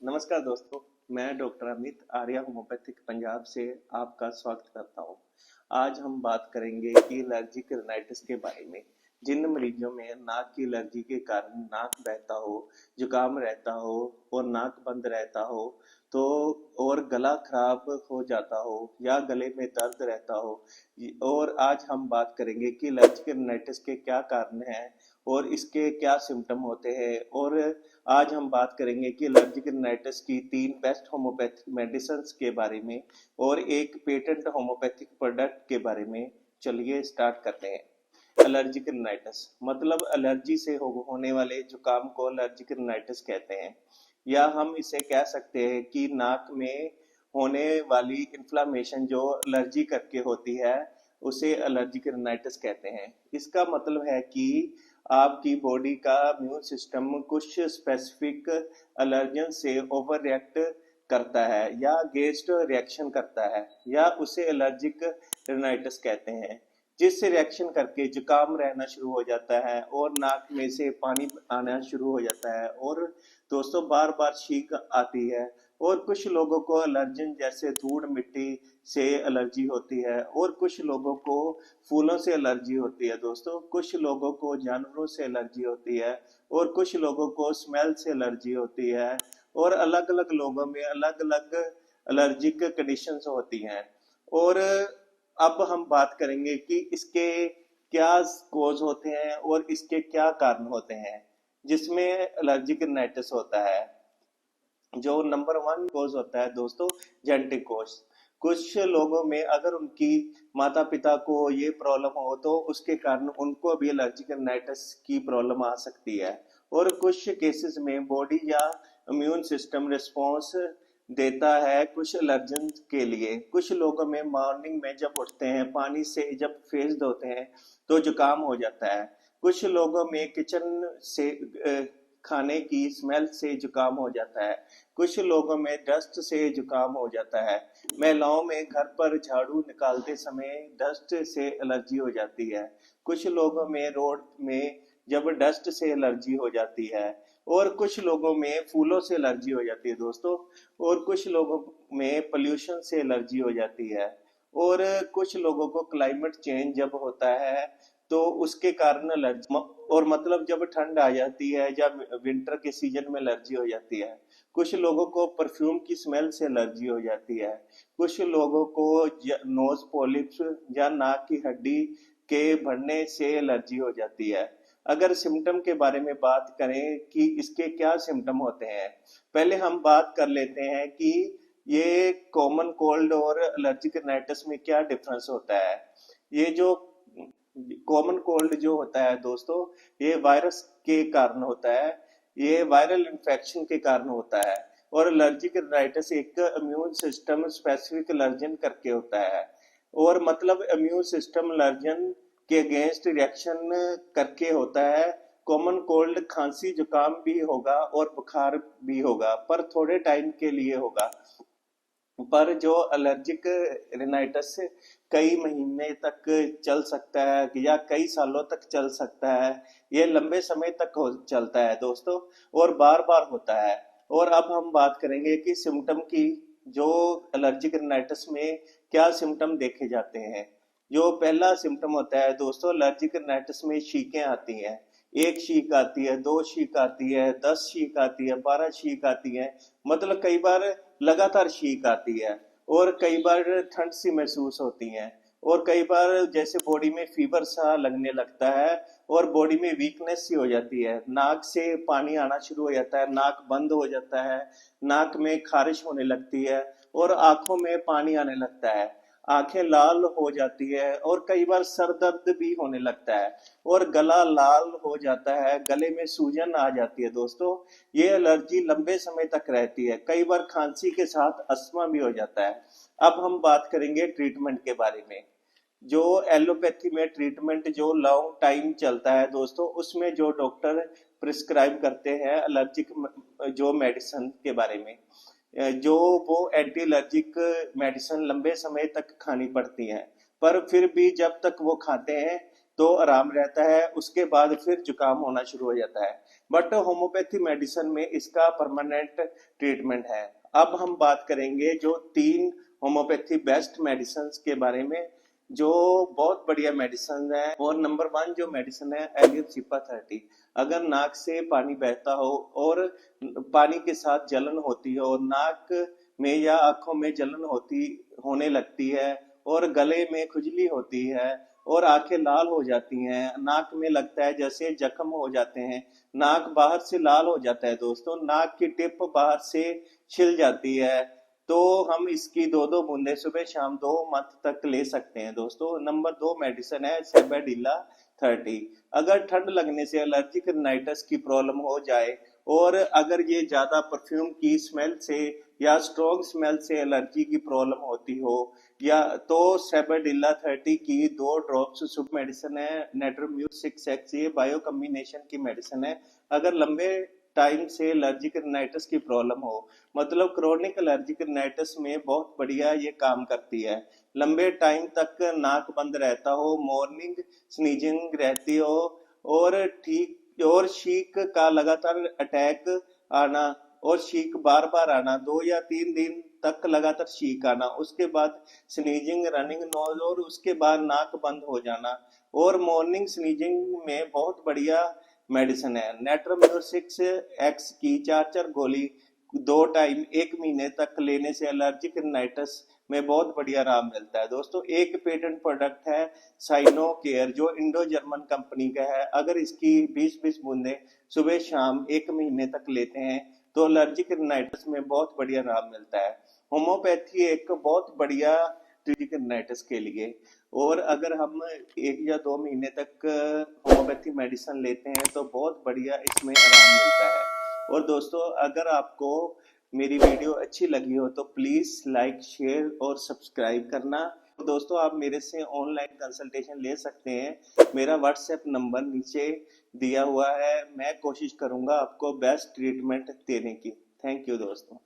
नमस्कार दोस्तों। मैं डॉक्टर अमित आर्या होम्योपैथिक पंजाब से आपका स्वागत करता हूं। आज हम बात करेंगे कि एलर्जिक राइनाइटिस के बारे में। जिन मरीजों में नाक की एलर्जी के कारण नाक बहता हो, जुकाम रहता हो और नाक बंद रहता हो तो और गला खराब हो जाता हो या गले में दर्द रहता हो। और आज हम बात करेंगे कि एलर्जिक राइनाइटिस के क्या कारण हैं और इसके क्या सिम्टम होते हैं। और आज हम बात करेंगे कि एलर्जिक राइनाइटिस की 3 बेस्ट होम्योपैथिक मेडिसिन के बारे में और एक पेटेंट होम्योपैथिक प्रोडक्ट के बारे में। चलिए स्टार्ट करते हैं। एलर्जिक राइनाइटिस मतलब एलर्जी से होने वाले जुकाम को एलर्जिक राइनाइटिस कहते हैं, या हम इसे कह सकते हैं कि नाक में होने वाली इन्फ्लामेशन जो एलर्जी करके होती है उसे एलर्जिक राइनाइटिस कहते हैं। इसका मतलब है कि आपकी बॉडी का इम्यून सिस्टम कुछ स्पेसिफिक एलर्जन से ओवर रिएक्ट करता है या अगेंस्ट रिएक्शन करता है, या उसे एलर्जिक राइनाइटिस कहते हैं। जिससे रिएक्शन करके जुकाम रहना शुरू हो जाता है और नाक में से पानी आना शुरू हो जाता है और दोस्तों बार बार छींक आती है। और कुछ लोगों को एलर्जन जैसे धूल मिट्टी से एलर्जी होती है, और कुछ लोगों को फूलों से एलर्जी होती है दोस्तों। कुछ लोगों को जानवरों से एलर्जी होती है और कुछ लोगों को स्मेल से एलर्जी होती है। और अलग अलग लोगों में अलग अलग एलर्जिक कंडीशंस होती हैं। और अब हम बात करेंगे कि इसके क्या कोज होते हैं और इसके क्या कारण होते हैं जिसमें एलर्जिक राइनाइटिस होता है। जो नंबर 1 कोज होता है दोस्तों, जेनेटिक कोज। कुछ लोगों में अगर उनकी माता पिता को ये प्रॉब्लम हो तो उसके कारण उनको भी एलर्जिक राइनाइटिस की प्रॉब्लम आ सकती है। और कुछ केसेस में बॉडी या इम्यून सिस्टम रिस्पॉन्स देता है कुछ एलर्जन के लिए। कुछ लोगों में मॉर्निंग में जब उठते हैं पानी से जब फेस धोते हैं तो जुकाम हो जाता है। कुछ लोगों में किचन से खाने की स्मेल से जुकाम हो जाता है। कुछ लोगों में डस्ट से जुकाम हो जाता है। महिलाओं में घर पर झाड़ू निकालते समय डस्ट से एलर्जी हो जाती है। कुछ लोगों में रोड में जब डस्ट से एलर्जी हो जाती है। और कुछ लोगों में फूलों से एलर्जी हो जाती है दोस्तों। और कुछ लोगों में पोल्यूशन से एलर्जी हो जाती है। और कुछ लोगों को क्लाइमेट चेंज जब होता है तो उसके कारण एलर्जी, और मतलब जब ठंड आ जाती है या विंटर के सीजन में एलर्जी हो जाती है। कुछ लोगों को परफ्यूम की स्मेल से एलर्जी हो जाती है। कुछ लोगों को नोज पॉलिप्स या नाक की हड्डी के बढ़ने से एलर्जी हो जाती है। अगर सिम्टम के बारे में बात करें कि इसके क्या सिम्टम होते हैं, पहले हम बात कर लेते हैं कि ये कॉमन कोल्ड और एलर्जिक राइनाइटिस में क्या डिफरेंस होता है। ये जो कॉमन कोल्ड जो होता है दोस्तों, ये वायरस के कारण होता है, ये वायरल इन्फेक्शन के कारण होता है। और एलर्जिक राइनाइटिस एक इम्यून सिस्टम स्पेसिफिक एलर्जन करके होता है। और मतलब इम्यून सिस्टम एलर्जन के अगेंस्ट रिएक्शन करके होता है। कॉमन कोल्ड खांसी जुकाम भी होगा और बुखार भी होगा, पर थोड़े टाइम के लिए होगा। पर जो एलर्जिक राइनाइटिस कई महीने तक चल सकता है या कई सालों तक चल सकता है। ये लंबे समय तक चलता है दोस्तों और बार बार होता है। और अब हम बात करेंगे कि सिम्टम की। जो एलर्जिक राइनाइटिस में क्या सिम्टम देखे जाते हैं। जो पहला सिम्टम होता है दोस्तों, एलर्जिक राइनाइटिस में छींकें आती हैं। एक छींक आती है, 2 छींक आती है, 10 छींक आती है, 12 छींक आती है। मतलब कई बार लगातार छींक आती है। और कई बार ठंड सी महसूस होती है। और कई बार जैसे बॉडी में फीवर सा लगने लगता है और बॉडी में वीकनेस सी हो जाती है। नाक से पानी आना शुरू हो जाता है, नाक बंद हो जाता है, नाक में खारिश होने लगती है और आंखों में पानी आने लगता है। आंखें लाल हो जाती है और कई बार सर दर्द भी होने लगता है और गला लाल हो जाता है, गले में सूजन आ जाती है दोस्तों। ये एलर्जी लंबे समय तक रहती है, कई बार खांसी के साथ अस्थमा भी हो जाता है। अब हम बात करेंगे ट्रीटमेंट के बारे में। जो एलोपैथी में ट्रीटमेंट जो लॉन्ग टाइम चलता है दोस्तों, उसमें जो डॉक्टर प्रिस्क्राइब करते हैं एलर्जिक जो मेडिसिन के बारे में, जो वो एंटी एलर्जिक मेडिसिन लंबे समय तक खानी पड़ती हैं। पर फिर भी जब तक वो खाते हैं तो आराम रहता है, उसके बाद फिर जुकाम होना शुरू हो जाता है। बट होम्योपैथी मेडिसिन में इसका परमानेंट ट्रीटमेंट है। अब हम बात करेंगे जो 3 होम्योपैथी बेस्ट मेडिसिन के बारे में, जो बहुत बढ़िया मेडिसिन है। और नंबर 1 जो मेडिसिन है एलियम सिपा 30। अगर नाक से पानी बहता हो और पानी के साथ जलन होती है और नाक में या आंखों में जलन होने लगती है और गले में खुजली होती है और आंखें लाल हो जाती हैं, नाक में लगता है जैसे जख्म हो जाते हैं, नाक बाहर से लाल हो जाता है दोस्तों, नाक की टिप बाहर से छिल जाती है, तो हम इसकी 2-2 बूंदे सुबह शाम 2 मंथ तक ले सकते हैं दोस्तों। नंबर 2 मेडिसिन है सेबेडिला 30। अगर ठंड लगने से एलर्जिक राइनाइटिस की प्रॉब्लम हो जाए और अगर ये ज्यादा परफ्यूम की स्मेल से या स्ट्रॉन्ग स्मेल से एलर्जी की प्रॉब्लम होती हो या तो सेबेडिला 30 की 2 ड्रॉप्स सुप मेडिसिन है नेट्रोम्यूर 6x, ये बायो कॉम्बिनेशन की मेडिसिन है। अगर लंबे टाइम से एलर्जिक राइनाइटिस की प्रॉब्लम हो, मतलब क्रोनिक एलर्जिक राइनाइटिस में बहुत बढ़िया ये काम करती है। लंबे टाइम तक नाक बंद रहता हो, मॉर्निंग स्नीजिंग रहती हो और ठीक और छींक का लगातार अटैक आना और छींक बार बार आना, 2 या 3 दिन तक लगातार छींक आना, उसके बाद स्नीजिंग रनिंग नोज और उसके बाद नाक बंद हो जाना और मॉर्निंग स्नीजिंग में बहुत बढ़िया मेडिसिन है। नेट्रोम्यूर 6x की 4-4 गोली 2 टाइम 1 महीने तक लेने से एलर्जिक राइनाइटिस में बहुत बढ़िया आराम मिलता है दोस्तों। एक पेटेंट प्रोडक्ट है साइनो केयर जो इंडो जर्मन कंपनी का है। अगर इसकी 20-20 बूंदे सुबह शाम 1 महीने तक लेते हैं तो एलर्जिक राइनाइटिस में बहुत बढ़िया आराम मिलता है। होम्योपैथी एक बहुत बढ़िया एलर्जिक राइनाइटिस के लिए। और अगर हम 1 या 2 महीने तक होम्योपैथी मेडिसिन लेते हैं तो बहुत बढ़िया इसमें आराम मिलता है। और दोस्तों अगर आपको मेरी वीडियो अच्छी लगी हो तो प्लीज लाइक शेयर और सब्सक्राइब करना। दोस्तों आप मेरे से ऑनलाइन कंसल्टेशन ले सकते हैं, मेरा व्हाट्सएप नंबर नीचे दिया हुआ है। मैं कोशिश करूंगा आपको बेस्ट ट्रीटमेंट देने की। थैंक यू दोस्तों।